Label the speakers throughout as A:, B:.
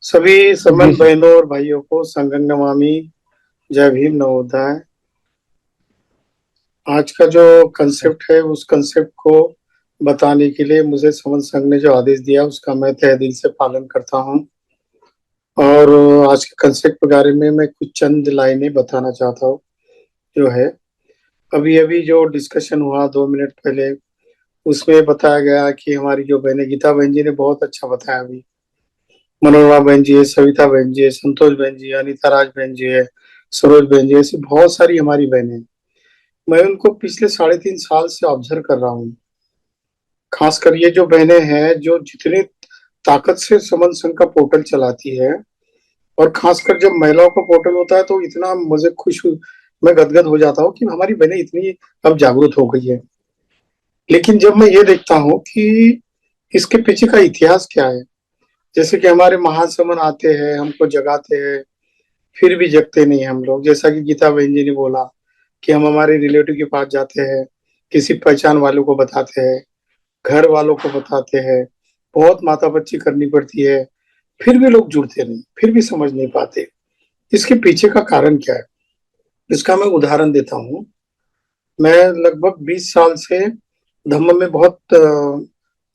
A: सभी
B: जी
A: समन
B: सर।
A: बहनों और भाइयों को संगम नमामि। जय भीम नवोदय। आज का जो कंसेप्ट है उस कंसेप्ट को बताने के लिए मुझे समन संघ ने जो आदेश दिया उसका मैं तहे दिल से पालन करता हूँ। और आज के कंसेप्ट के बारे में मैं कुछ चंद लाइनें बताना चाहता हूँ। जो है, अभी अभी जो डिस्कशन हुआ 2 मिनट पहले, उसमें बताया गया कि हमारी जो बहनें, गीता बहन जी ने बहुत अच्छा बताया। अभी मनोरमा बहन जी है, सविता बहन जी है, संतोष बहन जी है, अनिता राज बहन जी है, सरोज बहन जी, ऐसी बहुत सारी हमारी बहनें हैं। मैं उनको पिछले 3.5 साल से ऑब्जर्व कर रहा हूँ। खासकर ये जो बहनें हैं जो जितनी ताकत से समन संघ का पोर्टल चलाती है, और खासकर जब महिलाओं का पोर्टल होता है तो इतना मुझे मैं गदगद हो जाता हूँ कि हमारी बहनें इतनी अब जागरूक हो गई है। लेकिन जब मैं ये देखता हूँ कि इसके पीछे का इतिहास क्या है, जैसे कि हमारे महासमन आते हैं, हमको जगाते हैं, फिर भी जगते नहीं हम लोग। जैसा कि गीता बहन जी ने बोला कि हम हमारे रिलेटिव के पास जाते हैं, किसी पहचान वालों को बताते हैं, घर वालों को बताते हैं, बहुत माथा पच्ची करनी पड़ती है, फिर भी लोग जुड़ते नहीं, फिर भी समझ नहीं पाते। इसके पीछे का कारण क्या है, इसका मैं उदाहरण देता हूँ। मैं लगभग 20 साल से धम्म में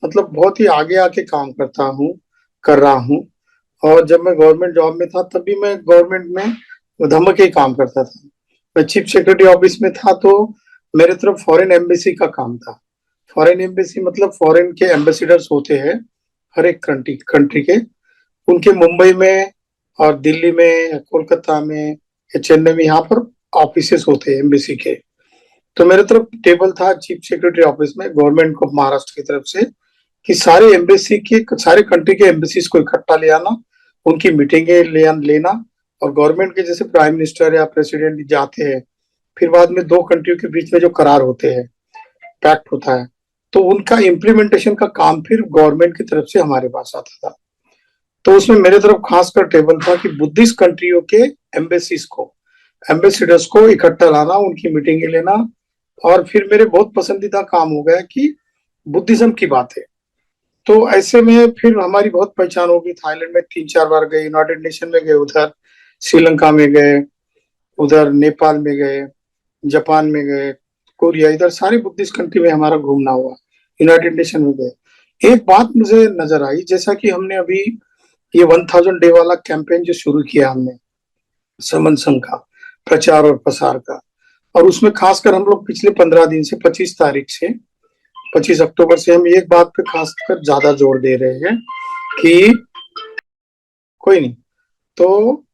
A: मतलब बहुत ही आगे आके काम करता हूँ, कर रहा हूँ। और जब मैं गवर्नमेंट जॉब में था तब भी मैं गवर्नमेंट में धमक के ही काम करता था। मैं चीफ सेक्रेटरी ऑफिस में था तो मेरे तरफ फॉरेन एम्बेसी का काम था। फॉरेन एम्बेसी मतलब फॉरेन के एम्बेसडर्स होते हैं हर एक कंट्री कंट्री के, उनके मुंबई में और दिल्ली में या कोलकाता में या चेन्नई में, यहाँ पर ऑफिसेस होते हैं एम्बेसी के। तो मेरे तरफ टेबल था चीफ सेक्रेटरी ऑफिस में गवर्नमेंट ऑफ महाराष्ट्र की तरफ से, कि सारे एम्बेसी के, सारे कंट्री के एम्बेसीज को इकट्ठा ले आना, उनकी मीटिंगें लेना। और गवर्नमेंट के जैसे प्राइम मिनिस्टर या प्रेसिडेंट जाते हैं, फिर बाद में दो कंट्रियों के बीच में जो करार होते हैं, पैक्ट होता है, तो उनका इम्प्लीमेंटेशन का काम फिर गवर्नमेंट की तरफ से हमारे पास आता था। तो उसमें मेरे तरफ खासकर टेबल था कि बुद्धिस्ट कंट्रियों के एम्बेसीज को, एम्बेसडर्स को इकट्ठा लाना, उनकी मीटिंगें लेना। और फिर मेरे बहुत पसंदीदा काम हो गया कि बुद्धिज्म की बात है। तो ऐसे में फिर हमारी बहुत पहचान होगी। थाईलैंड में 3-4 बार गए, यूनाइटेड नेशन में गए, उधर श्रीलंका में गए, उधर नेपाल में गए, जापान में गए, कोरिया, इधर सारे बुद्धिस्ट कंट्री में हमारा घूमना हुआ। यूनाइटेड नेशन में गए। एक बात मुझे नजर आई, जैसा कि हमने अभी ये 1000 डे वाला कैंपेन जो शुरू किया हमने, समन संघ का प्रचार और प्रसार का, और उसमें खासकर हम लोग पिछले 15 दिन से 25 तारीख से, 25 अक्टूबर से हम एक बात पे खासकर ज्यादा जोर दे रहे हैं कि कोई नहीं। तो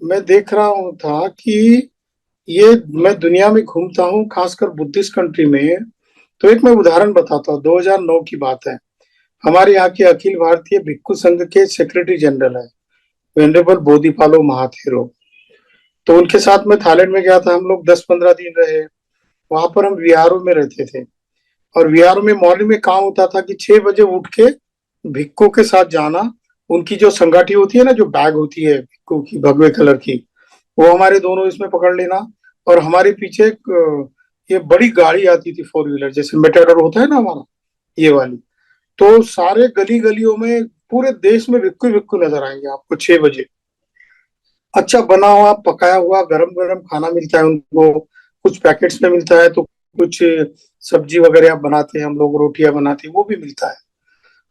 A: मैं देख रहा हूँ था कि ये, मैं दुनिया में घूमता हूँ खासकर बुद्धिस्ट कंट्री में। तो एक मैं उदाहरण बताता हूँ, 2009 की बात है। हमारे यहाँ के अखिल भारतीय भिक्खु संघ के सेक्रेटरी जनरल है वेनरेबल बोधिपालो महाथेरो। तो उनके साथ में थाईलैंड में गया था, हम लोग 10-15 दिन रहे। वहां पर हम विहारों में रहते थे, और विहारों में मॉर्निंग में काम होता था कि 6 बजे उठ के भिक्खु के साथ जाना। उनकी जो संगाठी होती है ना, जो बैग होती है भिक्खु की भगवे कलर की, वो हमारे दोनों इसमें पकड़ लेना। और हमारे पीछे एक ये बड़ी गाड़ी आती थी, 4 व्हीलर, जैसे मेटाडोर होता है ना हमारा, ये वाली। तो सारे गली गलियों में पूरे देश में भिक्खु भिक्खु नजर आएंगे आपको 6 बजे। अच्छा बना हुआ पकाया हुआ गरम गरम खाना मिलता है उनको, कुछ पैकेट्स में मिलता है, तो कुछ सब्जी वगैरह बनाते हैं हम लोग, रोटियां बनाते हैं, वो भी मिलता है।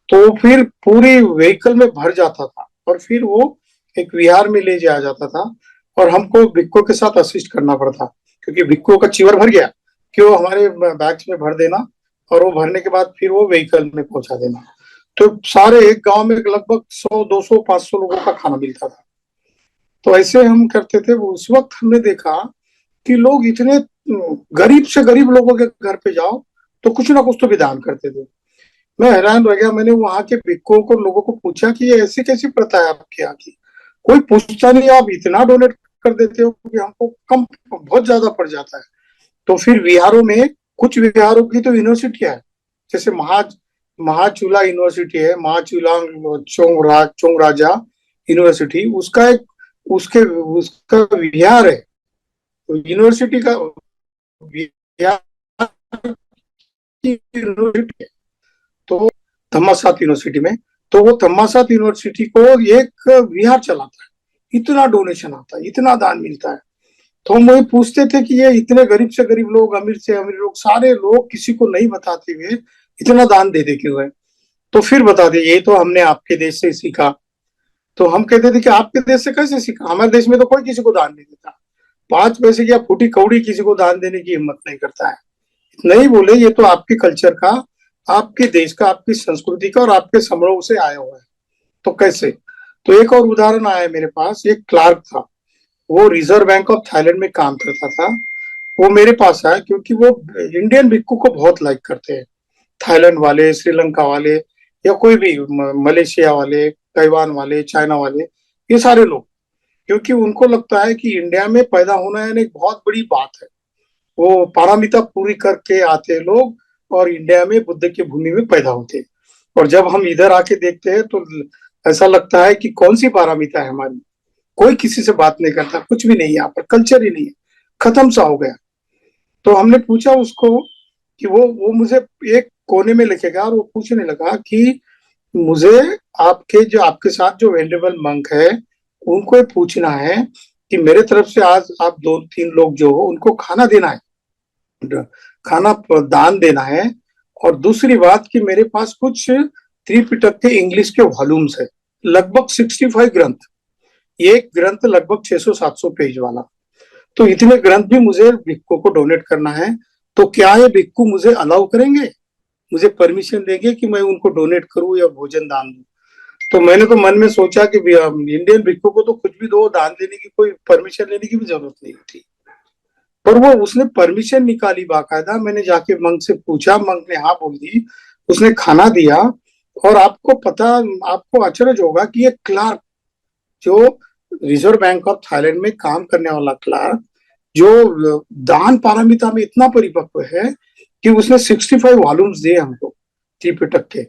A: तो फिर पूरी व्हीकल में भर जाता था, और फिर वो एक विहार में ले जाया जाता था। और हमको भिक्को के साथ असिस्ट करना पड़ता, क्योंकि भिक्को का चीवर भर गया कि वो हमारे बैग्स में भर देना, और वो भरने के बाद फिर वो व्हीकल में पहुंचा देना। तो सारे एक गांव में लगभग 100, 200, 500 लोगों का खाना मिलता था। तो ऐसे हम करते थे। उस वक्त हमने देखा कि लोग इतने, गरीब से गरीब लोगों के घर पे जाओ तो कुछ ना कुछ तो विदान करते थे। मैं हैरान रह गया। मैंने वहां के भिक्खुओं को, लोगों को पूछा कि ये ऐसी कैसी प्रथा है आपके यहाँ की, कोई पूछता नहीं, आप इतना डोनेट कर देते हो कि हमको कम बहुत ज्यादा पड़ जाता है। तो फिर विहारों में, कुछ विहारों की तो यूनिवर्सिटियां है, जैसे महाचूला यूनिवर्सिटी है, महाचूलांग चोंग राजा यूनिवर्सिटी, उसका एक, उसके उसका विहार है, यूनिवर्सिटी का विहार की यूनिवर्सिटी है। तो धम्मा सात यूनिवर्सिटी में, तो वो तम्मासात यूनिवर्सिटी को एक विहार चलाता है, इतना डोनेशन आता है, इतना दान मिलता है। तो हम वही पूछते थे कि ये इतने गरीब से गरीब लोग, अमीर से अमीर लोग, सारे लोग किसी को नहीं बताते हुए इतना दान दे दे क्यों है? तो फिर बता दे, ये तो हमने आपके देश से सीखा। तो हम कहते थे कि आपके देश से कैसे सीखा? हमारे देश में तो कोई किसी को दान नहीं देता, 5 पैसे की या फूटी कौड़ी किसी को दान देने की हिम्मत नहीं करता है। नहीं बोले, ये तो आपके कल्चर का, आपके देश का, आपकी संस्कृति का और आपके समारोह से आया हुआ है। तो कैसे? तो एक और उदाहरण आया मेरे पास। एक क्लार्क था, वो रिजर्व बैंक ऑफ थाईलैंड में काम करता था। वो मेरे पास आया क्योंकि वो इंडियन भिक्खू को बहुत लाइक करते हैं। थाईलैंड वाले, श्रीलंका वाले, या कोई भी मलेशिया वाले, ताइवान वाले, चाइना वाले, ये सारे लोग, क्योंकि उनको लगता है कि इंडिया में पैदा होना यानी एक बहुत बड़ी बात है। वो पारमिता पूरी करके आते हैं लोग, और इंडिया में बुद्ध की भूमि में पैदा होते हैं। और जब हम इधर आके देखते हैं तो ऐसा लगता है कि कौन सी पारमिता है हमारी? कोई किसी से बात नहीं करता, कुछ भी नहीं है यहाँ पर, कल्चर ही नहीं है, खत्म सा हो गया। तो हमने पूछा उसको कि वो मुझे एक कोने में लेके गया और वो पूछने लगा कि मुझे आपके जो, आपके साथ जो वेंडेबल मंक है, उनको ये पूछना है कि मेरे तरफ से आज आप 2-3 लोग जो हो उनको खाना देना है, खाना दान देना है। और दूसरी बात कि मेरे पास कुछ त्रिपिटक के इंग्लिश के वॉल्यूम्स है, लगभग 65 ग्रंथ, एक ग्रंथ लगभग 600-700 पेज वाला। तो इतने ग्रंथ भी मुझे भिक्खू को डोनेट करना है। तो क्या ये भिक्खू मुझे अलाउ करेंगे, मुझे परमिशन देंगे कि मैं उनको डोनेट करूं या भोजन दान दूं? तो मैंने तो मन में सोचा कि इंडियन भिक्खू को तो कुछ भी दो, दान देने की कोई परमिशन लेने की भी जरूरत नहीं थी। पर वो उसने परमिशन निकाली बाकायदा। मैंने जाके मंक से पूछा, मंक ने हाँ बोल दी, उसने खाना दिया। और आपको पता, आपको अचरज होगा कि ये क्लार्क, जो रिजर्व बैंक ऑफ थाईलैंड में काम करने वाला क्लार्क, जो दान पारमिता में इतना परिपक्व है कि उसने 65 वॉल्यूम्स दिए हमको त्रिपिटक के।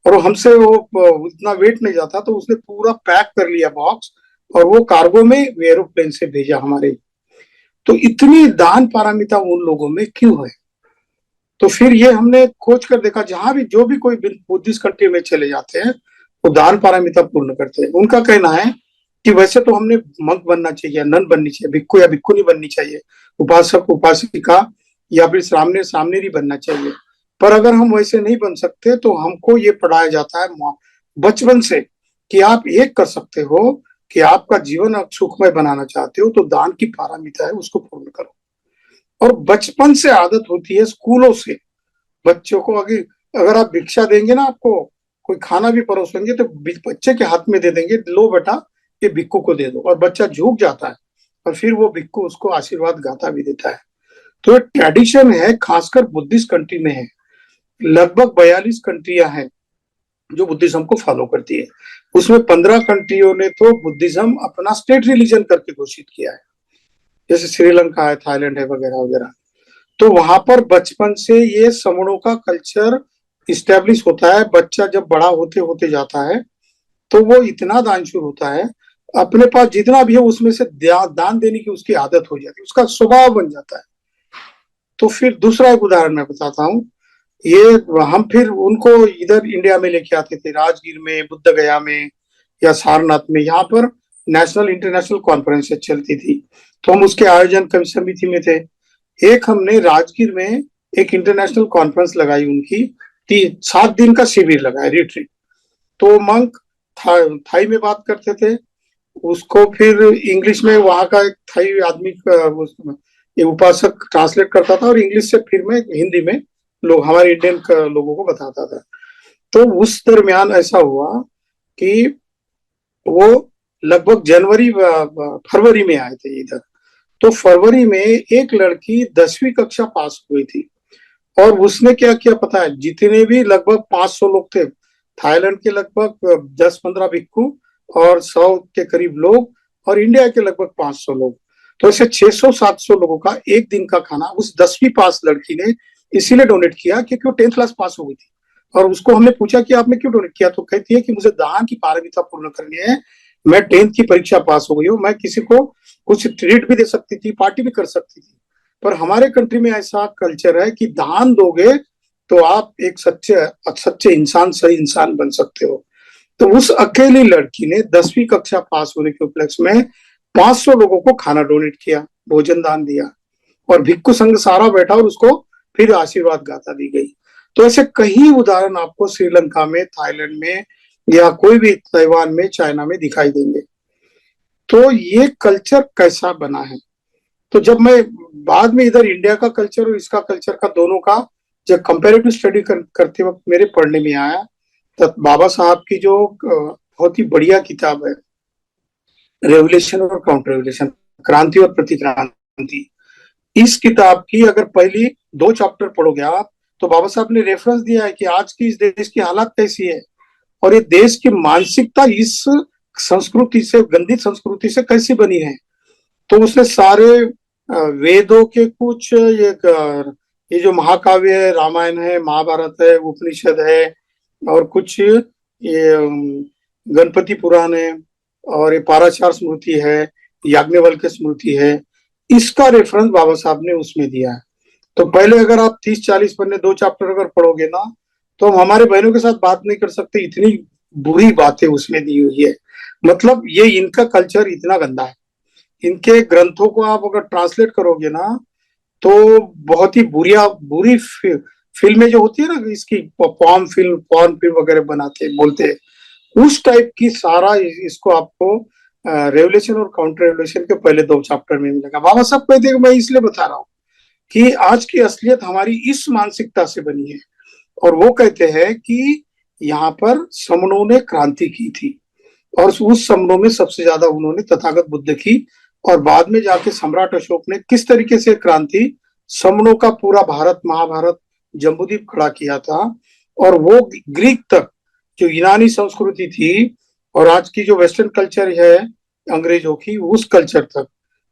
A: और हमसे वो इतना वेट नहीं जाता, तो उसने पूरा पैक कर लिया बॉक्स, और वो कार्गो में एरोप्लेन से भेजा हमारे। तो इतनी दान पारमिता उन लोगों में क्यों है? तो फिर ये हमने खोज कर देखा, जहां भी जो भी कोई बुद्धिस्ट कंट्री में चले जाते हैं, वो दान पारमिता पूर्ण करते हैं। उनका कहना है कि वैसे तो हमने मंक बनना चाहिए, नन बननी चाहिए, भिक्खु या भिक्खु नहीं बननी चाहिए, उपासक उपासिका या फिर सामने सामने नहीं बनना चाहिए। पर अगर हम वैसे नहीं बन सकते तो हमको ये पढ़ाया जाता है बचपन से कि आप एक कर सकते हो, कि आपका जीवन आप सुखमय बनाना चाहते हो तो दान की पारमिता है, उसको पूर्ण करो। और बचपन से आदत होती है, स्कूलों से बच्चों को। अगर अगर आप भिक्षा देंगे ना, आपको कोई खाना भी परोसेंगे तो बच्चे के हाथ में दे देंगे, लो बेटा ये भिक्खू को दे दो, और बच्चा झुक जाता है, और फिर वो भिक्खू उसको आशीर्वाद गाता भी देता है। तो ये ट्रेडिशन है, खासकर बुद्धिस्ट कंट्री में है। लगभग 42 कंट्रियां हैं जो बुद्धिज्म को फॉलो करती है। उसमें 15 कंट्रियों ने तो बुद्धिज्म अपना स्टेट रिलीजन करके घोषित किया है, जैसे श्रीलंका है, थाईलैंड है, वगैरह वगैरह। तो वहां पर बचपन से ये समणों का कल्चर इस्टेब्लिश होता है। बच्चा जब बड़ा होते होते जाता है तो वो इतना दानशूर होता है, अपने पास जितना भी है उसमें से दान देने की उसकी आदत हो जाती है, उसका स्वभाव बन जाता है। तो फिर दूसरा एक उदाहरण मैं बताता हूँ। ये हम फिर उनको इधर इंडिया में लेके आते थे, राजगीर में, बुद्ध गया में, या सारनाथ में। यहाँ पर नेशनल इंटरनेशनल कॉन्फ्रेंस चलती थी, तो हम उसके आयोजन समिति में थे। एक हमने राजगीर में एक इंटरनेशनल कॉन्फ्रेंस लगाई उनकी, 7 दिन का शिविर लगाया, रिट्रीट। तो मंक थाई में बात करते थे, उसको फिर इंग्लिश में वहां का एक थाई आदमी ये उपासक ट्रांसलेट करता था, और इंग्लिश से फिर मैं हिंदी में लोग, हमारे इंडियन लोगों को बताता था। तो उस दरमियान ऐसा हुआ कि वो लगभग जनवरी फरवरी में आए थे इधर। तो फरवरी में एक लड़की 10वीं कक्षा पास हुई थी, और उसने क्या किया पता है? जितने भी लगभग 500 लोग थे, थाईलैंड के लगभग 10-15 भिक्खु और 100 के करीब लोग, और इंडिया के लगभग 500 लोग, तो ऐसे 600-700 लोगों का एक दिन का खाना उस 10वीं पास लड़की ने इसीलिए डोनेट किया क्योंकि वो 10th क्लास पास हो गई थी। और उसको हमने पूछा कि आपने क्यों डोनेट किया, तो कहती है कि मुझे दान की पारमिता पूर्ण करनी है, मैं 10th की परीक्षा पास हो गई हूँ, मैं किसी को कुछ ट्रीट भी दे सकती थी, पार्टी भी कर सकती थी। पर हमारे कंट्री में ऐसा कल्चर है कि दान दोगे तो आप एक सच्चे सच्चे इंसान, सही इंसान बन सकते हो। तो उस अकेली लड़की ने 10वीं कक्षा पास होने के उपलक्ष्य में 500 लोगों को खाना डोनेट किया, भोजन दान दिया, और भिक्षु संघ सारा बैठा और उसको फिर आशीर्वाद गाथा दी गई। तो ऐसे कई उदाहरण आपको श्रीलंका में, थाईलैंड में, या कोई भी ताइवान में, चाइना में दिखाई देंगे। तो ये कल्चर कैसा बना है, तो जब मैं बाद में इधर इंडिया का कल्चर और इसका कल्चर का दोनों का जब कंपेरेटिव स्टडी करते वक्त मेरे पढ़ने में आया, तो बाबा साहब की जो बहुत ही बढ़िया किताब है रेवोल्यूशन और काउंटर रेवोल्यूशन, क्रांति और प्रतिक्रांति, इस किताब की अगर पहली 2 चैप्टर पढ़ोगे आप, तो बाबा साहब ने रेफरेंस दिया है कि आज की इस देश की हालत कैसी है और ये देश की मानसिकता इस संस्कृति से, गंदी संस्कृति से कैसी बनी है। तो उसने सारे वेदों के कुछ ये जो महाकाव्य है, रामायण है, महाभारत है, उपनिषद है, और कुछ ये गणपति पुराण है, और ये पाराचार स्मृति है, याज्ञवल्क्य स्मृति है, इसका रेफरेंस बाबा साहब ने उसमें दिया है। तो पहले अगर आप 30-40 पन्ने 2 चैप्टर अगर पढ़ोगे ना, तो हम हमारे बहनों के साथ बात नहीं कर सकते, इतनी बुरी बातें उसमें दी हुई है। मतलब ये इनका कल्चर इतना गंदा है, इनके ग्रंथों को आप अगर ट्रांसलेट करोगे ना, तो बहुत ही बुरी फिल्में जो होती है ना, इसकी पॉर्न फिल्म वगैरह बनाते बोलते, उस टाइप की सारा इसको आपको रेवोल्यूशन और काउंटर रेवोल्यूशन के पहले 2 चैप्टर में मिलेगा। बाबा साहब कहते हैं, मैं इसलिए बता रहा हूँ कि आज की असलियत हमारी इस मानसिकता से बनी है। और वो कहते हैं कि यहाँ पर समनों ने क्रांति की थी, और उस समनों में सबसे ज्यादा उन्होंने तथागत बुद्ध की, और बाद में जाके सम्राट अशोक ने किस तरीके से क्रांति, समनों का पूरा भारत, महाभारत, जम्बूद्वीप खड़ा किया था, और वो ग्रीक तक जो यूनानी संस्कृति थी और आज की जो वेस्टर्न कल्चर है अंग्रेजों की, उस कल्चर तक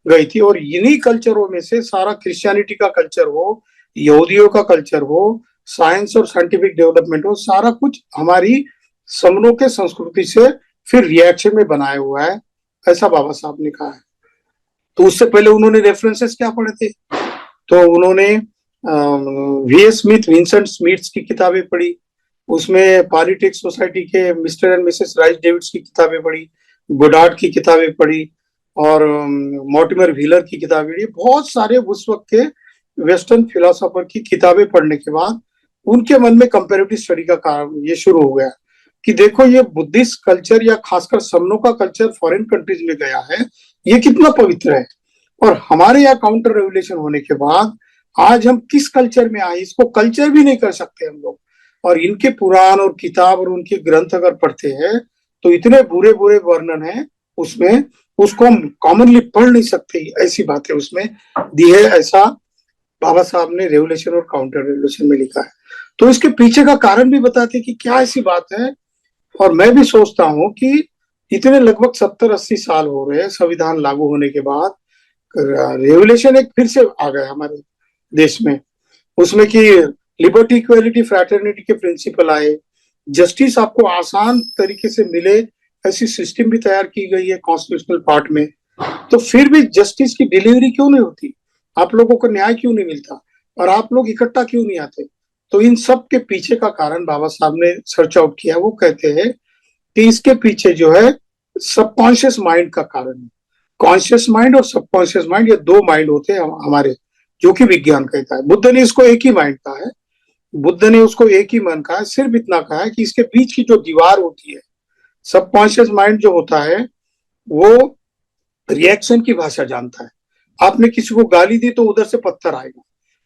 A: गई थी। और इन्हीं कल्चरों में से सारा क्रिश्चियनिटी का कल्चर हो, यहूदियों का कल्चर हो, साइंस और साइंटिफिक डेवलपमेंट हो, सारा कुछ हमारी समनों के संस्कृति से फिर रिएक्शन में बनाया हुआ है, ऐसा बाबा साहब ने कहा है। तो उससे पहले उन्होंने रेफरेंसेस क्या पढ़े थे, तो उन्होंने वी.एस. स्मिथ, विंसेंट स्मिथ्स की किताबें पढ़ी, उसमें पॉलिटिक्स सोसाइटी के mister and Mrs rice David's की किताबें पढ़ी, गोडार्ड की किताबें पढ़ी, और मॉर्टिमर व्हीलर की किताबें पढ़ी। बहुत सारे उस वक्त के वेस्टर्न फिलोसोफर की किताबें पढ़ने के बाद उनके मन में कंपैरेटिव स्टडी का कारण ये शुरू हो गया कि देखो ये बुद्धिस्ट कल्चर या खासकर समनों का कल्चर फॉरेन कंट्रीज में गया है, ये कितना पवित्र है, और हमारे यहाँ काउंटर रेवोल्यूशन होने के बाद आज हम किस कल्चर में आए, इसको कल्चर भी नहीं कर सकते हम लोग। और इनके पुराण और किताब और उनके ग्रंथ अगर पढ़ते हैं तो इतने बुरे बुरे वर्णन है उसमें, उसको हम कॉमनली पढ़ नहीं सकते, ऐसी बातें उसमें दी है, ऐसा बाबा साहब ने रेवोल्यूशन और काउंटर रेवोल्यूशन में लिखा है। तो इसके पीछे का कारण भी बताते कि क्या ऐसी बात है। और मैं भी सोचता हूँ कि इतने लगभग 70-80 साल हो रहे हैं संविधान लागू होने के बाद, रेवोल्यूशन एक फिर से आ गया हमारे देश में, उसमें कि लिबर्टी, इक्वालिटी, फ्रैटर्निटी के प्रिंसिपल आए, जस्टिस आपको आसान तरीके से मिले, ऐसी सिस्टम भी तैयार की गई है कॉन्स्टिट्यूशनल पार्ट में। तो फिर भी जस्टिस की डिलीवरी क्यों नहीं होती, आप लोगों को न्याय क्यों नहीं मिलता, और आप लोग इकट्ठा क्यों नहीं आते। तो इन सब के पीछे का कारण बाबा साहब ने सर्च आउट किया। वो कहते हैं कि इसके पीछे जो है सबकॉन्शियस माइंड का कारण है। कॉन्शियस माइंड और सबकॉन्शियस माइंड, ये 2 माइंड होते हैं हमारे, जो कि विज्ञान कहता है। बुद्ध ने इसको एक ही माइंड कहा है, बुद्ध ने उसको एक ही मन कहा है, सिर्फ इतना कहा है कि इसके बीच की जो दीवार होती है, सबकॉन्शियस माइंड जो होता है वो रिएक्शन की भाषा जानता है। आपने किसी को गाली दी तो उधर से पत्थर आएगा,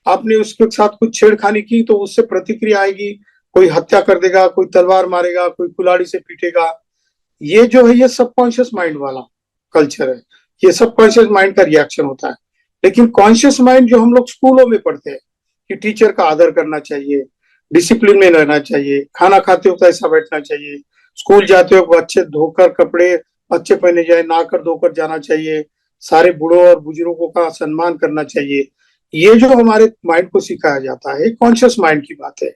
A: आपने उसके साथ कुछ छेड़खानी की तो उससे प्रतिक्रिया आएगी, कोई हत्या कर देगा, कोई तलवार मारेगा, कोई कुल्हाड़ी से पीटेगा। ये जो है ये सबकॉन्शियस माइंड वाला कल्चर है, ये सबकॉन्शियस माइंड का रिएक्शन होता है। लेकिन कॉन्शियस माइंड जो हम लोग स्कूलों में पढ़ते हैं कि टीचर का आदर करना चाहिए, डिसिप्लिन में रहना चाहिए, खाना खाते वक्त ऐसा बैठना चाहिए, स्कूल जाते वक्त अच्छे धोकर कपड़े अच्छे पहने जाए, नहाकर धोकर जाना चाहिए, सारे बूढ़ों और बुजुर्गों का सम्मान करना चाहिए, ये जो हमारे माइंड को सिखाया जाता है कॉन्शियस माइंड की बात है।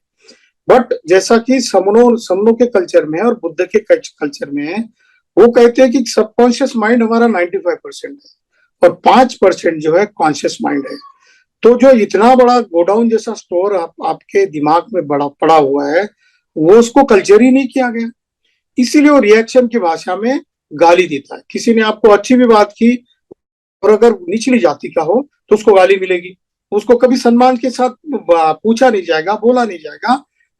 A: बट जैसा कि समनों के कल्चर में और बुद्ध के कल्चर में है, वो कहते हैं कि सबकॉन्शियस माइंड हमारा 95% है और 5% जो है कॉन्शियस माइंड है। तो जो इतना बड़ा गोडाउन जैसा स्टोर आपके दिमाग में बड़ा पड़ा हुआ है, वो उसको कल्चर ही नहीं किया गया। इसीलिए वो रिएक्शन की भाषा में गाली देता है। किसी ने आपको अच्छी भी बात की और अगर निचली जाति का हो तो उसको गाली मिलेगी, उसको कभी सम्मान के साथ पूछा नहीं जाएगा, बोला नहीं जाएगा,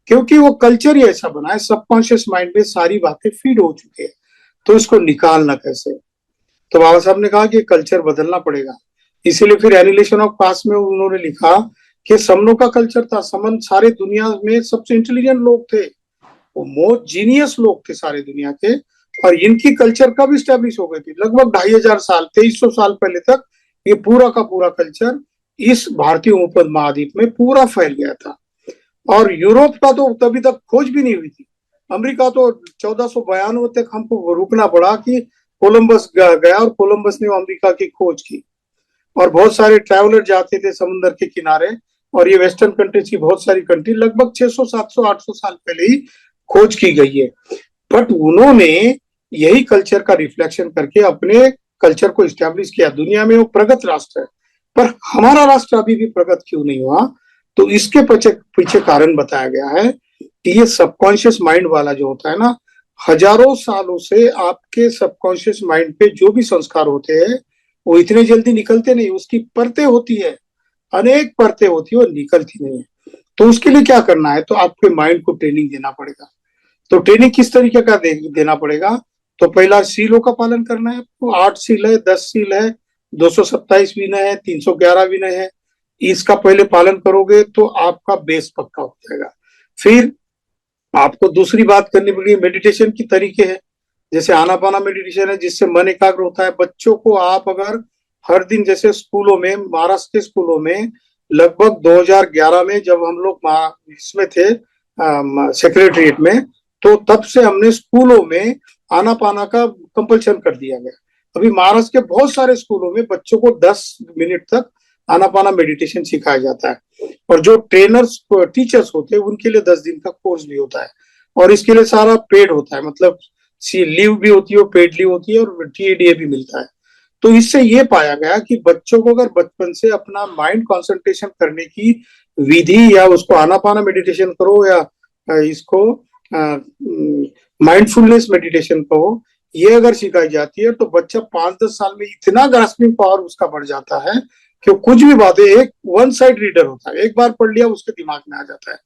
A: क्योंकि वो कल्चर ही ऐसा बना है, सबकॉन्शियस माइंड में सारी बातें फीड हो चुकी है। तो इसको निकालना कैसे? तो बाबा साहब ने कहा कि कल्चर बदलना पड़ेगा। इसीलिए फिर एनिलेशन ऑफ कास्ट में उन्होंने लिखा कि समनों का कल्चर था। समन सारे दुनिया में सबसे इंटेलिजेंट लोग थे, वो मोस्ट जीनियस लोग थे सारे दुनिया के, और इनकी कल्चर कब स्टैब्लिश हो गई थी? लगभग 2500 साल, 2300 साल पहले तक ये पूरा का पूरा कल्चर इस भारतीय उपमहाद्वीप महाद्वीप में पूरा फैल गया था। और यूरोप का तो तभी तक खोज भी नहीं हुई थी। अमेरिका तो 1492 तक हमको रुकना पड़ा कि कोलंबस गया और कोलंबस ने अमेरिका की खोज की। और बहुत सारे ट्रैवलर जाते थे समुद्र के किनारे, और ये वेस्टर्न कंट्रीज की बहुत सारी कंट्री लगभग 600 700 800 साल पहले ही खोज की गई है। बट उन्होंने यही कल्चर का रिफ्लेक्शन करके अपने कल्चर को स्टैब्लिश किया। दुनिया में वो प्रगत राष्ट्र है, पर हमारा राष्ट्र अभी भी प्रगत क्यों नहीं हुआ? तो इसके पीछे कारण बताया गया है कि ये सबकॉन्शियस माइंड वाला जो होता है ना, हजारों सालों से आपके सबकॉन्शियस माइंड पे जो भी संस्कार होते हैं वो इतने जल्दी निकलते नहीं, उसकी परतें होती है, अनेक परतें होती है, वो निकलती नहीं है। तो उसके लिए क्या करना है? तो आपके माइंड को ट्रेनिंग देना पड़ेगा। तो ट्रेनिंग किस तरीके का देना पड़ेगा? तो पहला सीलों का पालन करना है आपको। 8 सील है, 10 सील है, 227 विनय है, 311 विनय है। इसका पहले पालन करोगे तो आपका बेस पक्का हो जाएगा। फिर आपको दूसरी बात करनी पड़ेगी, मेडिटेशन की तरीके है। जैसे आनापाना मेडिटेशन है जिससे मन एकाग्र होता है। बच्चों को आप अगर हर दिन, जैसे स्कूलों में, महाराष्ट्र के स्कूलों में लगभग 2011 में जब हम लोग इसमें थे सेक्रेटरीट में, तो तब से हमने स्कूलों में आनापाना का कंपल्सन कर दिया गया। अभी महाराष्ट्र के बहुत सारे स्कूलों में बच्चों को 10 मिनट तक आनापाना मेडिटेशन सिखाया जाता है, और जो ट्रेनर्स टीचर्स होते हैं उनके लिए 10 दिन का कोर्स भी होता है, और इसके लिए सारा पेड होता है, मतलब लीव भी होती है, पेड लीव होती है, और टीएडीए भी मिलता है। तो इससे ये पाया गया कि बच्चों को अगर बचपन से अपना माइंड कंसंट्रेशन करने की विधि, या उसको आनापाना मेडिटेशन करो या इसको माइंडफुलनेस मेडिटेशन कहो, ये अगर सिखाई जाती है तो बच्चा 5-10 साल में इतना ग्रास्पिंग पावर उसका बढ़ जाता है कि कुछ भी बातें, एक वन साइड रीडर होता है, एक बार पढ़ लिया उसके दिमाग में आ जाता है।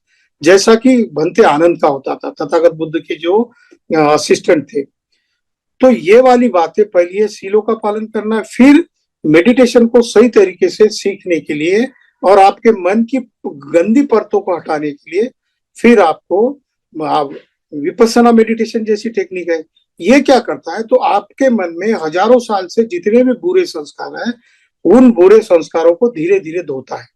A: जैसा कि भंते आनंद का होता था, तथागत बुद्ध के जो असिस्टेंट थे। तो ये वाली बातें, पहले है सीलों का पालन करना है, फिर मेडिटेशन को सही तरीके से सीखने के लिए और आपके मन की गंदी परतों को हटाने के लिए फिर आपको विपस्सना मेडिटेशन जैसी टेक्निक है। ये क्या करता है? तो आपके मन में हजारों साल से जितने भी बुरे संस्कार हैं, उन बुरे संस्कारों को धीरे धीरे धोता है।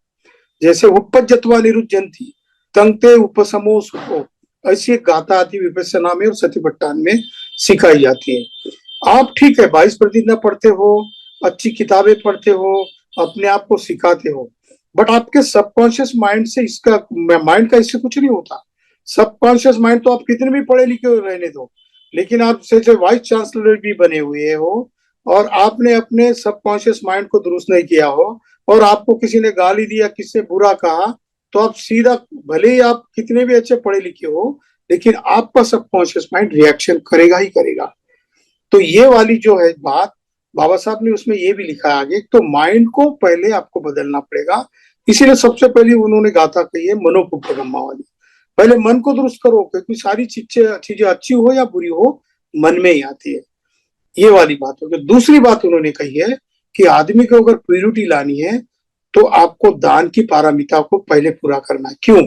A: जैसे उपज्जत्वा निरुज्जन्ति तंगते उपसमो सुखो, ऐसी एक गाथा आती विपस्सना में और सतिपट्टान में सिखाई जाती है। आप ठीक है 22 प्रतिदिन पढ़ते हो, अच्छी किताबें पढ़ते हो, अपने आप को सिखाते हो, बट आपके सबकॉन्शियस माइंड से इसका माइंड का इससे कुछ नहीं होता। सबकॉन्शियस माइंड तो आप कितने भी पढ़े लिखे रहने दो, लेकिन आप से वाइस चांसलर भी बने हुए हो और आपने अपने सबकॉन्शियस माइंड को दुरुस्त नहीं किया हो, और आपको किसी ने गाली दिया, किससे बुरा कहा, तो आप सीधा, भले ही आप कितने भी अच्छे पढ़े लिखे हो, लेकिन आपका सबकॉन्शियस माइंड रिएक्शन करेगा ही करेगा। तो ये वाली जो है बात, बाबा साहब ने उसमें ये भी लिखा है आगे, तो माइंड को पहले आपको बदलना पड़ेगा। इसीलिए सबसे पहले उन्होंने गाथा कही है मनोपुब्बगम्मा वाली, पहले मन को दुरुस्त करो, क्योंकि सारी चीजें अच्छी हो या बुरी हो मन में ही आती है। ये वाली बात हो गई। दूसरी बात उन्होंने कही है कि आदमी को अगर प्योरिटी लानी है तो आपको दान की पारमिता को पहले पूरा करना है। क्यों?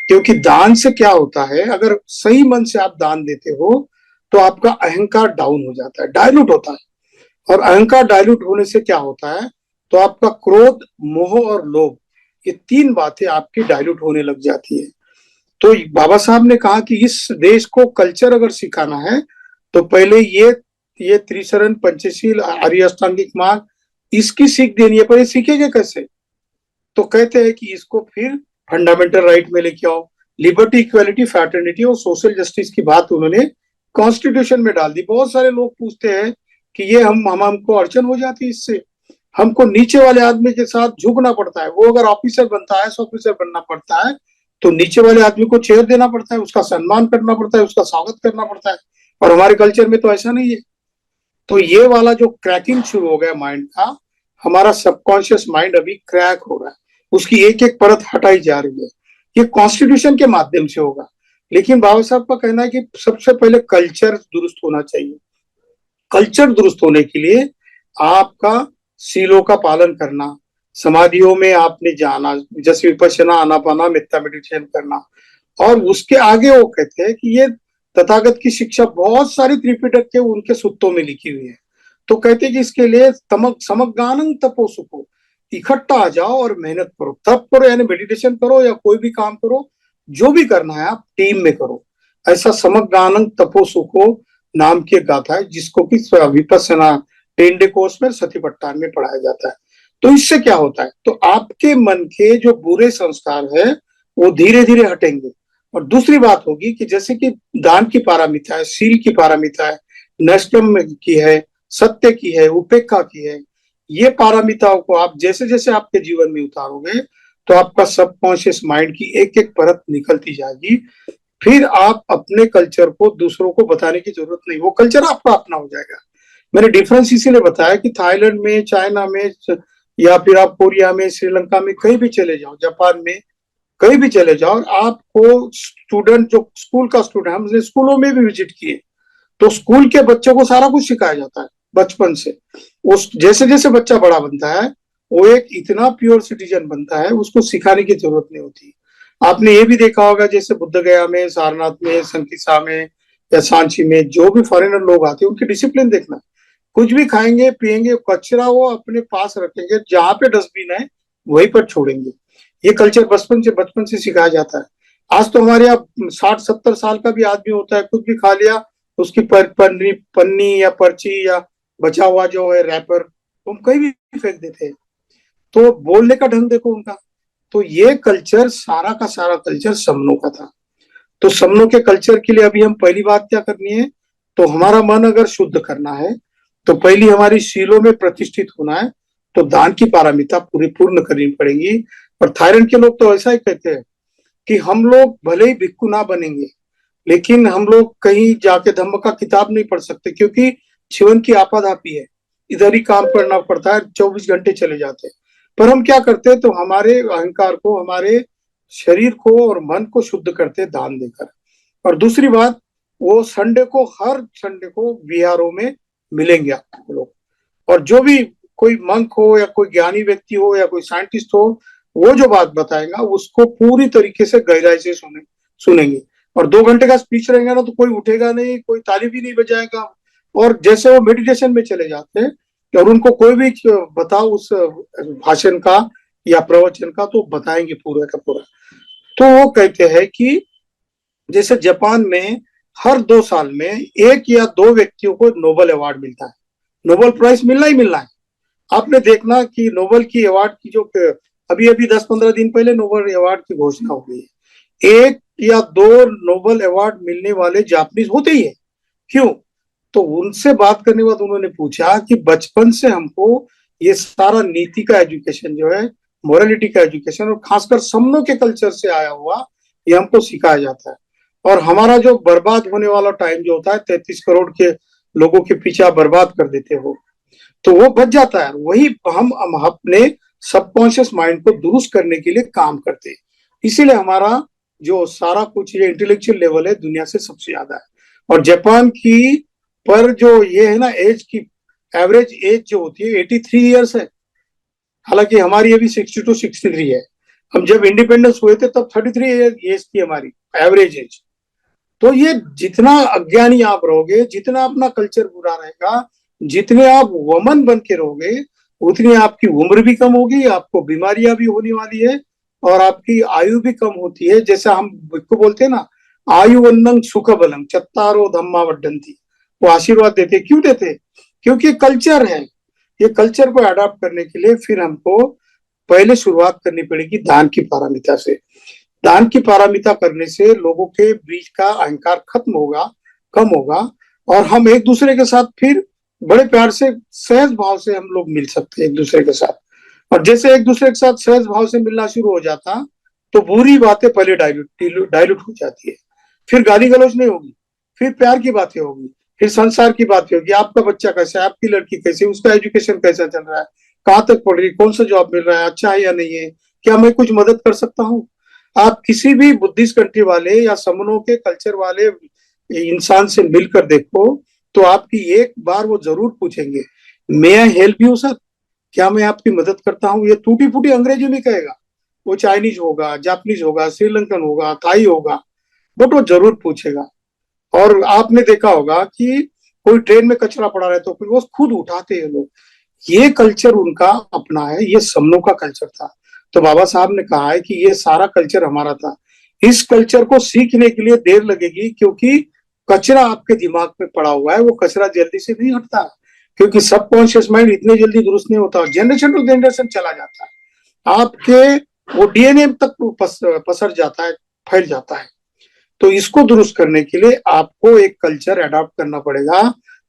A: क्योंकि दान से क्या होता है, अगर सही मन से आप दान देते हो तो आपका अहंकार डाउन हो जाता है, डायलूट होता है, और अहंकार डायलूट होने से क्या होता है, तो आपका क्रोध, मोह और लोभ, ये 3 बातें आपकी डायलूट होने लग जाती है। तो बाबा साहब ने कहा कि इस देश को कल्चर अगर सिखाना है तो पहले ये त्रिशरण, पंचशील, आर्य अष्टांगिक मार्ग, इसकी सीख देनी है। पर ये सीखेंगे कैसे? तो कहते हैं कि इसको फिर फंडामेंटल राइट में लेके आओ, लिबर्टी, इक्वालिटी, फ्रैटर्निटी और सोशल जस्टिस की बात उन्होंने कॉन्स्टिट्यूशन में डाल दी। बहुत सारे लोग पूछते हैं कि ये हमको अड़चन हो जाती है, इससे हमको नीचे वाले आदमी के साथ झुकना पड़ता है। वो अगर ऑफिसर बनता है, ऑफिसर बनना पड़ता है, तो नीचे वाले आदमी को चेयर देना पड़ता है, उसका सम्मान करना पड़ता है, उसका स्वागत करना पड़ता है। और हमारे कल्चर में तो ऐसा नहीं है। तो ये वाला जो क्रैकिंग शुरू हो गया माइंड का, हमारा सबकॉन्शियस माइंड अभी क्रैक हो रहा है, उसकी एक एक परत हटाई जा रही है। ये कॉन्स्टिट्यूशन के माध्यम से होगा। लेकिन बाबा साहब का कहना है कि सबसे पहले कल्चर दुरुस्त होना चाहिए। कल्चर दुरुस्त होने के लिए आपका सीलों का पालन करना, समाधियों में आपने जाना, जैसे विपश्यना, आनापाना, मेत्ता मेडिटेशन करना। और उसके आगे वो कहते हैं कि ये तथागत की शिक्षा बहुत सारी त्रिपिटक के उनके सूत्रों में लिखी हुई है। तो कहते हैं कि इसके लिए समगानंग तपो सुखो, इकट्ठा आ जाओ और मेहनत करो, तप करो, यानी मेडिटेशन करो या कोई भी काम करो, जो भी करना है आप टीम में करो। ऐसा समगानंग तपो सुखो नाम की एक गाथा है, जिसको कि विपස්සना 10 डे कोर्स में सतीपट्टान में पढ़ाया जाता है। तो इससे क्या होता है, तो आपके मन के जो बुरे संस्कार है वो धीरे धीरे हटेंगे। और दूसरी बात होगी कि जैसे कि दान की पारमिता है, शील की पारमिता है, नष्टम की है, सत्य की है, उपेक्षा की है, ये पारमिताओं को आप जैसे जैसे आपके जीवन में उतारोगे तो आपका सबकॉन्शियस माइंड की एक एक परत निकलती जाएगी। फिर आप अपने कल्चर को दूसरों को बताने की जरूरत नहीं, वो कल्चर आपका अपना हो जाएगा। मैंने डिफरेंस इसीलिए बताया कि थाईलैंड में, चाइना में, या फिर आप कोरिया में, श्रीलंका में कहीं भी चले जाओ, जापान में कहीं भी चले जाओ, आपको स्टूडेंट, जो स्कूल का स्टूडेंट, हमने स्कूलों में भी विजिट किए, तो स्कूल के बच्चों को सारा कुछ सिखाया जाता है बचपन से। उस जैसे जैसे बच्चा बड़ा बनता है वो एक इतना प्योर सिटीजन बनता है, उसको सिखाने की जरूरत नहीं होती। आपने ये भी देखा होगा, जैसे बुद्ध गया में, सारनाथ में, संकिसा में या सांची में जो भी फॉरेनर लोग आते हैं, उनकी डिसिप्लिन देखना। कुछ भी खाएंगे पिएंगे, कचरा वो अपने पास रखेंगे, जहां पे डस्टबिन है वहीं पर छोड़ेंगे। ये कल्चर बचपन से सिखाया जाता है। आज तो हमारे यहाँ 60-70 साल का भी आदमी होता है, कुछ भी खा लिया, उसकी पन्नी पन्नी या पर्ची या बचा हुआ जो है रैपर, हम कहीं भी फेंक देते हैं। तो बोलने का ढंग देखो उनका। तो ये कल्चर, सारा का सारा कल्चर समनों का था। तो समनों के कल्चर के लिए अभी हम पहली बात क्या करनी है, तो हमारा मन अगर शुद्ध करना है तो पहली हमारी शीलों में प्रतिष्ठित होना है, तो दान की पारमिता पूरी पूर्ण करनी पड़ेगी। और थाईलैंड के लोग तो ऐसा ही कहते हैं कि हम लोग भले ही भिक्खु ना बनेंगे, लेकिन हम लोग कहीं जाके धम्म का किताब नहीं पढ़ सकते, क्योंकि जीवन की आपाधापी है, इधर ही काम करना पड़ता है, 24 घंटे चले जाते हैं। पर हम क्या करते हैं, तो हमारे अहंकार को, हमारे शरीर को और मन को शुद्ध करते दान देकर। और दूसरी बात, वो संडे को, हर संडे को विहारों में मिलेंगे आपको लोग। और जो भी कोई मंक हो या कोई ज्ञानी व्यक्ति हो या कोई साइंटिस्ट हो, वो जो बात बताएगा उसको पूरी तरीके से गहराई से सुनेंगे। और 2 घंटे का स्पीच रहेगा ना, तो कोई उठेगा नहीं, कोई ताली भी नहीं बजाएगा। और जैसे वो मेडिटेशन में चले जाते हैं, और उनको कोई भी बताओ उस भाषण का या प्रवचन का, तो बताएंगे पूरा का पूरा। तो वो कहते हैं कि जैसे जापान में हर 2 साल में 1 या 2 व्यक्तियों को नोबेल अवार्ड मिलता है, नोबेल प्राइज मिलना ही मिलना है। आपने देखना कि नोबेल की अवार्ड की जो अभी अभी 10-15 दिन पहले नोबेल अवार्ड की घोषणा हो गई है, 1 या 2 नोबेल अवार्ड मिलने वाले जापानीज होते ही है। क्यों? तो उनसे बात करने के बाद उन्होंने पूछा कि बचपन से हमको ये सारा नीति का एजुकेशन जो है, मोरालिटी का एजुकेशन, और खासकर समनों के कल्चर से आया हुआ, ये हमको सिखाया जाता है। और हमारा जो बर्बाद होने वाला टाइम जो होता है, 33 करोड़ के लोगों के पीछे बर्बाद कर देते हो, तो वो बच जाता है। वही हम अपने सबकॉन्शियस माइंड को दुरुस्त करने के लिए काम करते हैं। इसीलिए हमारा जो सारा कुछ ये इंटेलेक्चुअल लेवल है दुनिया से सबसे ज्यादा है। और जापान की पर जो ये है ना, एज की एवरेज एज जो होती है 83 ईयर्स है। हालांकि हमारी अभी 62-63 है। हम जब इंडिपेंडेंस हुए थे तब 33 एज थी हमारी एवरेज एज। तो ये जितना अज्ञानी आप रहोगे, जितना अपना कल्चर बुरा रहेगा, जितने आप वमन बन के रहोगे, उतनी आपकी उम्र भी कम होगी, आपको बीमारियां भी होने वाली है, और आपकी आयु भी कम होती है। जैसा हम को बोलते हैं ना, आयु वन्नंग सुख बलम चत्तारो धम्मा वड्डंती, वो आशीर्वाद देते। क्यों देते? क्योंकि कल्चर है। ये कल्चर को अडॉप्ट करने के लिए फिर हमको पहले शुरुआत करनी पड़ेगी दान की पारमिता से। दान की पारमिता करने से लोगों के बीच का अहंकार खत्म होगा, कम होगा, और हम एक दूसरे के साथ फिर बड़े प्यार से, सहज भाव से हम लोग मिल सकते हैं एक दूसरे के साथ। और जैसे एक दूसरे के साथ सहज भाव से मिलना शुरू हो जाता, तो बुरी बातें पहले डाइल्यूट हो जाती है, फिर गाली गलौज नहीं होगी, फिर प्यार की बातें होगी, फिर संसार की बातें होगी, आपका बच्चा कैसा है, आपकी लड़की कैसी है, उसका एजुकेशन कैसा चल रहा है, कहाँ तक पढ़ रही, कौन सा जॉब मिल रहा है, अच्छा है या नहीं है, क्या मैं कुछ मदद कर सकता हूँ। आप किसी भी बुद्धिस्ट कंट्री वाले या समनों के कल्चर वाले इंसान से मिलकर देखो, तो आपकी एक बार वो जरूर पूछेंगे, मे आई हेल्प यू सर, क्या मैं आपकी मदद करता हूँ। ये टूटी फूटी अंग्रेजी में कहेगा, वो चाइनीज होगा, जापानीज होगा, श्रीलंकन होगा, थाई होगा, बट वो जरूर पूछेगा। और आपने देखा होगा कि कोई ट्रेन में कचरा पड़ा रहे तो फिर वो खुद उठाते हैं लोग। ये कल्चर उनका अपना है, ये समनों का कल्चर था। तो बाबा साहब ने कहा है कि ये सारा कल्चर हमारा था। इस कल्चर को सीखने के लिए देर लगेगी, क्योंकि कचरा आपके दिमाग में पड़ा हुआ है, वो कचरा जल्दी से नहीं हटता, क्योंकि सबकॉन्शियस माइंड इतने जल्दी दुरुस्त नहीं होता, जनरेशन टू जनरेशन चला जाता है आपके, वो डीएनए तक पसर जाता है, फैल जाता है। तो इसको दुरुस्त करने के लिए आपको एक कल्चर अडॉप्ट करना पड़ेगा।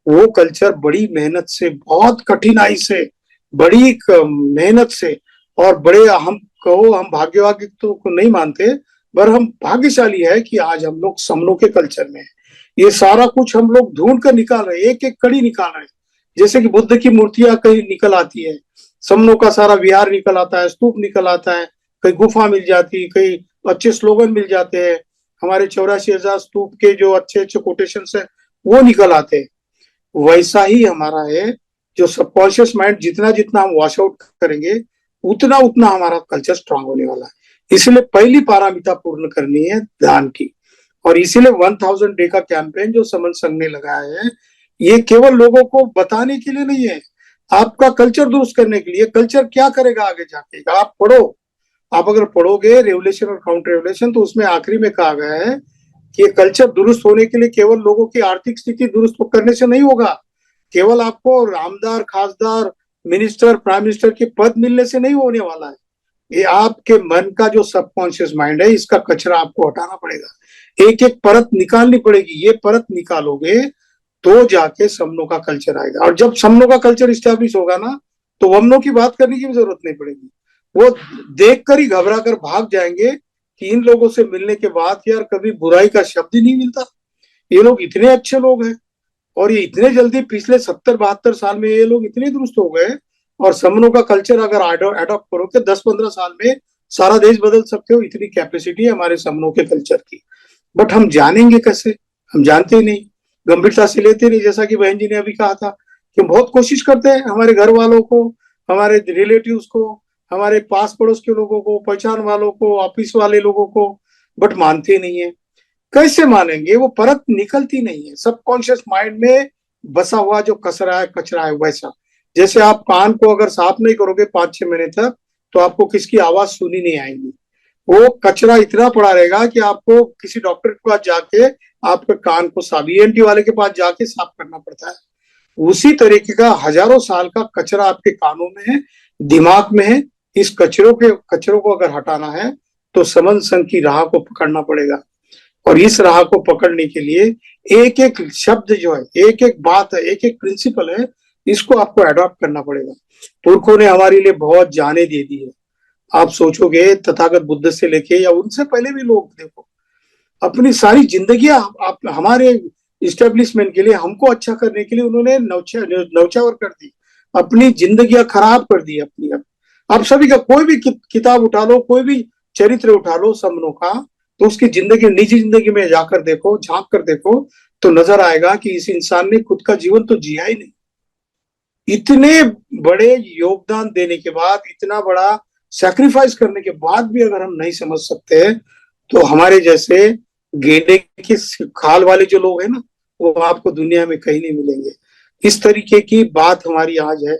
A: वो कल्चर बड़ी मेहनत से, बहुत कठिनाई से, बड़ी मेहनत से, और बड़े, हम कहो हम भाग्यवादी तो को नहीं मानते, पर हम भाग्यशाली है कि आज हम लोग समनों के कल्चर में है। ये सारा कुछ हम लोग ढूंढ कर निकाल रहे हैं, एक एक कड़ी निकाल रहे हैं। जैसे कि बुद्ध की मूर्तियां कहीं निकल आती है, समनों का सारा विहार निकल आता है, स्तूप निकल आता है, कहीं गुफा मिल जाती है, कहीं अच्छे स्लोगन मिल जाते हैं, हमारे 84,000 स्तूप के जो अच्छे अच्छे कोटेशन है वो निकल आते हैं। वैसा ही हमारा है, जो सबकॉन्शियस माइंड जितना जितना हम वॉश आउट करेंगे, उतना उतना हमारा कल्चर स्ट्रांग होने वाला है। इसलिए पहली पारामिता पूर्ण करनी है ध्यान की। और इसीलिए 1000 डे का कैंपेन जो समन संघ ने लगाया है, ये केवल लोगों को बताने के लिए नहीं है, आपका कल्चर दुरुस्त करने के लिए। कल्चर क्या करेगा आगे जाके, आप पढ़ो, आप अगर पढ़ोगे रेवुलेशन और काउंटर रेवुलेशन, तो उसमें आखिरी में कहा गया है कि ये कल्चर दुरुस्त होने के लिए केवल लोगों की आर्थिक स्थिति दुरुस्त करने से नहीं होगा, केवल आपको रामदार, खासदार, मिनिस्टर, प्राइम मिनिस्टर के पद मिलने से नहीं होने वाला है। ये आपके मन का जो सबकॉन्शियस माइंड है, इसका कचरा आपको हटाना पड़ेगा, एक एक परत निकालनी पड़ेगी। ये परत निकालोगे तो जाके समनों का कल्चर आएगा। और जब समनों का कल्चर स्टैब्लिश होगा ना, तो वमनों की बात करने की भी जरूरत नहीं पड़ेगी। वो देखकर ही घबरा कर भाग जाएंगे कि इन लोगों से मिलने के बाद यार कभी बुराई का शब्द ही नहीं मिलता, ये लोग इतने अच्छे लोग हैं, और ये इतने जल्दी पिछले 70-72 साल में ये लोग इतने दुरुस्त हो गए। और समनों का कल्चर अगर अडॉप्ट करो कि 10-15 साल में सारा देश बदल सकते हो, इतनी कैपेसिटी है हमारे समनों के कल्चर की। बट हम जानेंगे कैसे, हम जानते ही नहीं, गंभीरता से लेते नहीं। जैसा कि बहन जी ने अभी कहा था कि हम बहुत कोशिश करते हैं हमारे घर वालों को, हमारे रिलेटिव्स को, हमारे पास पड़ोस के लोगों को, पहचान वालों को, ऑफिस वाले लोगों को, बट मानते नहीं है। कैसे मानेंगे, वो परत निकलती नहीं है, सबकॉन्शियस माइंड में बसा हुआ जो कचरा है, कचरा है वैसा। जैसे आप कान को अगर साफ नहीं करोगे 5-6 महीने तक, तो आपको किसकी आवाज सुनी नहीं आएगी, वो कचरा इतना पड़ा रहेगा कि आपको किसी डॉक्टर के पास जाके आपके कान को साफ, ईएनटी वाले के पास जाके साफ करना पड़ता है। उसी तरीके का हजारों साल का कचरा आपके कानों में है, दिमाग में है। इस कचरों को अगर हटाना है, तो समन संघ की राह को पकड़ना पड़ेगा। और इस राह को पकड़ने के लिए एक एक शब्द जो है, एक एक बात है, एक एक प्रिंसिपल है, इसको आपको अडॉप्ट करना पड़ेगा। पुरखों ने हमारे लिए बहुत जाने दे दी है। आप सोचोगे तथागत बुद्ध से लेके या उनसे पहले भी लोग देखो, अपनी सारी जिंदगी आप हमारे इस्टेब्लिशमेंट के लिए, हमको अच्छा करने के लिए उन्होंने नौछावर कर दी, अपनी जिंदगी खराब कर दी अपनी। अब सभी का कोई भी किताब उठा लो, कोई भी चरित्र उठा लो समनों का, तो उसकी जिंदगी, निजी जिंदगी में जाकर देखो, झांक कर देखो, तो नजर आएगा कि इस इंसान ने खुद का जीवन तो जिया ही नहीं। इतने बड़े योगदान देने के बाद, इतना बड़ा सैक्रिफाइस करने के बाद भी अगर हम नहीं समझ सकते, तो हमारे जैसे गेंडे के खाल वाले जो लोग हैं ना, वो आपको दुनिया में कहीं नहीं मिलेंगे। इस तरीके की बात हमारी आज है।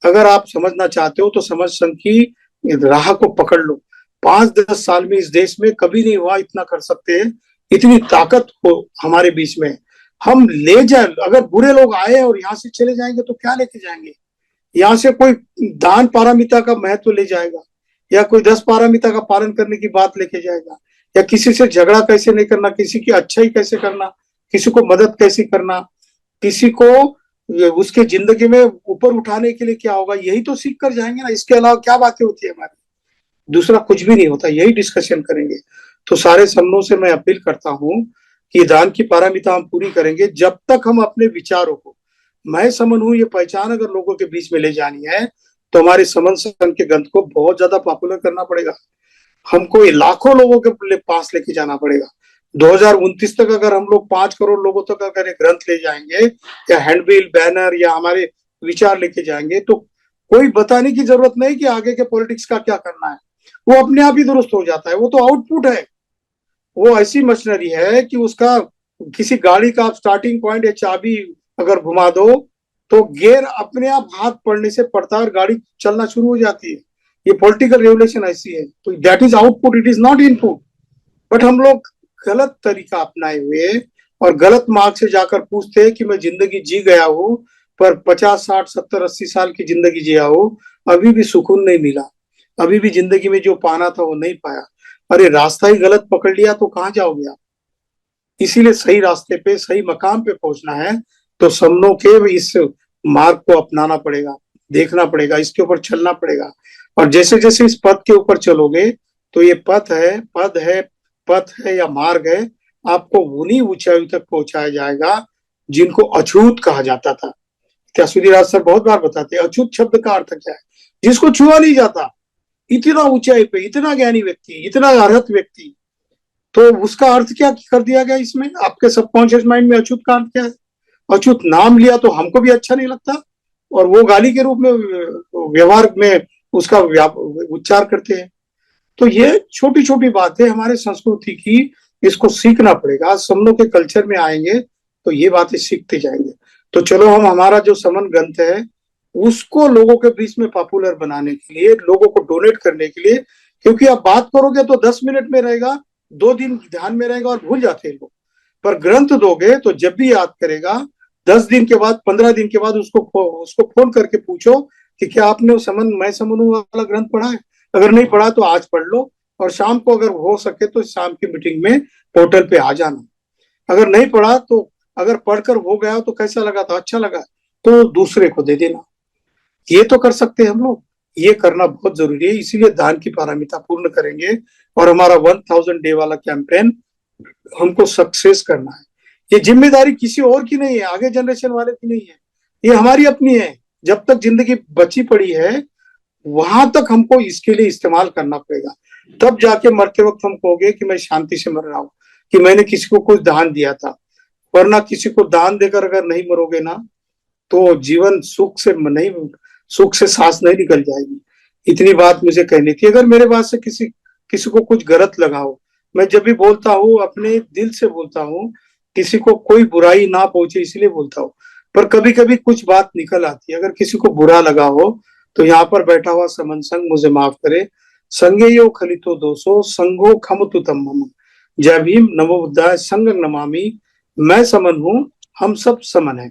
A: अगर आप समझना चाहते हो तो समझ संघ की राह को पकड़ लो। 5-10 साल में इस देश में कभी नहीं हुआ इतना कर सकते हैं, इतनी ताकत हो हमारे बीच में। हम ले जाए, अगर बुरे लोग आए और यहाँ से चले जाएंगे तो क्या लेके जाएंगे। यहाँ से कोई दान पारमिता का महत्व ले जाएगा, या कोई 10 पारमिता का पालन करने की बात लेके जाएगा, या किसी से झगड़ा कैसे नहीं करना, किसी की अच्छाई कैसे करना, किसी को मदद कैसे करना, किसी को उसके जिंदगी में ऊपर उठाने के लिए क्या होगा, यही तो सीख कर जाएंगे ना। इसके अलावा क्या बातें होती है हमारी, दूसरा कुछ भी नहीं होता, यही डिस्कशन करेंगे। तो सारे समनों से मैं अपील करता हूँ कि दान की पारमिता हम पूरी करेंगे जब तक हम अपने विचारों को, मैं समन हूं, ये पहचान अगर लोगों के बीच में ले जानी है तो हमारे समन संघ के ग्रंथ को बहुत ज्यादा पॉपुलर करना पड़ेगा। हमको ये लाखों लोगों के पास लेके जाना पड़ेगा। 2029 तक अगर हम लोग 5 करोड़ लोगों तक अगर एक ग्रंथ ले जाएंगे या हैंडबिल बैनर या हमारे विचार लेके जाएंगे तो कोई बताने की जरूरत नहीं कि आगे के पॉलिटिक्स का क्या करना है, वो अपने आप ही दुरुस्त हो जाता है। वो तो आउटपुट है, वो ऐसी मशीनरी है कि उसका किसी गाड़ी का आप स्टार्टिंग पॉइंट या चाबी अगर घुमा दो तो गियर अपने आप हाथ पड़ने से पड़ता है और गाड़ी चलना शुरू हो जाती है। ये पॉलिटिकल रेगुलेशन ऐसी है। तो that is output, it is not input. But हम लोग गलत तरीका अपनाए हुए और गलत मार्ग से जाकर पूछते हैं कि मैं जिंदगी जी गया हूं, पर 50 60 70 80 साल की जिंदगी जिया हूं, अभी भी सुकून नहीं मिला, अभी भी जिंदगी में जो पाना था वो नहीं पाया। अरे रास्ता ही गलत पकड़ लिया तो कहाँ जाओगे आप। इसीलिए सही रास्ते पे सही मकाम पे पहुंचना है तो समनों के इस मार्ग को अपनाना पड़ेगा, देखना पड़ेगा, इसके ऊपर चलना पड़ेगा। और जैसे जैसे इस पथ के ऊपर चलोगे तो ये पथ है या मार्ग है, आपको उन्हीं ऊंचाई तक पहुंचाया जाएगा जिनको अछूत कहा जाता था। त्यासुदी राज सर बहुत बार बताते हैं अछूत शब्द का अर्थ क्या है, जिसको छुआ नहीं जाता। इतना ऊंचाई पे इतना ज्ञानी व्यक्ति, इतना अर्हत व्यक्ति, तो उसका अर्थ क्या कर दिया गया इसमें। आपके सबकॉन्शियस माइंड में अछूत का अर्थ क्या है। अछूत नाम लिया तो हमको भी अच्छा नहीं लगता और वो गाली के रूप में व्यवहार में उसका उच्चार करते हैं। तो ये छोटी छोटी बातें हमारे संस्कृति की, इसको सीखना पड़ेगा। हम लोग के कल्चर में आएंगे तो ये बातें सीखते जाएंगे। तो चलो हम हमारा जो समन ग्रंथ है उसको लोगों के बीच में पॉपुलर बनाने के लिए, लोगों को डोनेट करने के लिए, क्योंकि आप बात करोगे तो 10 मिनट में रहेगा, 2 दिन ध्यान में रहेगा और भूल जाते हैं लोग। पर ग्रंथ दोगे तो जब भी याद करेगा, 10 दिन के बाद 15 दिन के बाद उसको फोन करके पूछो कि क्या आपने मैं समन वाला ग्रंथ पढ़ा है। अगर नहीं पढ़ा तो आज पढ़ लो और शाम को अगर हो सके तो शाम की मीटिंग में पोर्टल पे आ जाना। अगर नहीं पढ़ा तो अगर पढ़कर हो गया तो कैसा लगा, तो अच्छा लगा तो दूसरे को दे देना। ये तो कर सकते हैं हम लोग, ये करना बहुत जरूरी है। इसीलिए दान की पारमिता पूर्ण करेंगे और हमारा 1000 डे वाला कैंपेन हमको सक्सेस करना है। ये जिम्मेदारी किसी और की नहीं है, आगे जनरेशन वाले की नहीं है, ये हमारी अपनी है। जब तक जिंदगी बची पड़ी है वहां तक हमको इसके लिए इस्तेमाल करना पड़ेगा। तब जाके मरते वक्त हम कहोगे कि मैं शांति से मर रहा हूं, कि मैंने किसी को कुछ दान दिया था। वरना किसी को दान देकर अगर नहीं मरोगे ना तो जीवन सुख से सांस नहीं निकल जाएगी। इतनी बात मुझे कहनी थी। अगर मेरे बात से किसी किसी को कुछ गलत लगा हो, मैं जब भी बोलता हूँ अपने दिल से बोलता हूँ, किसी को कोई बुराई ना पहुंचे इसलिए बोलता हूँ। पर कभी कभी कुछ बात निकल आती है, अगर किसी को बुरा लगा हो तो यहाँ पर बैठा हुआ समन संग मुझे माफ करे। संगे यो खलितो दोषो संगो खमतु तम मम। जय भीम, नमो बुद्धाय, संग नमामि। मैं समन हूँ, हम सब समन है।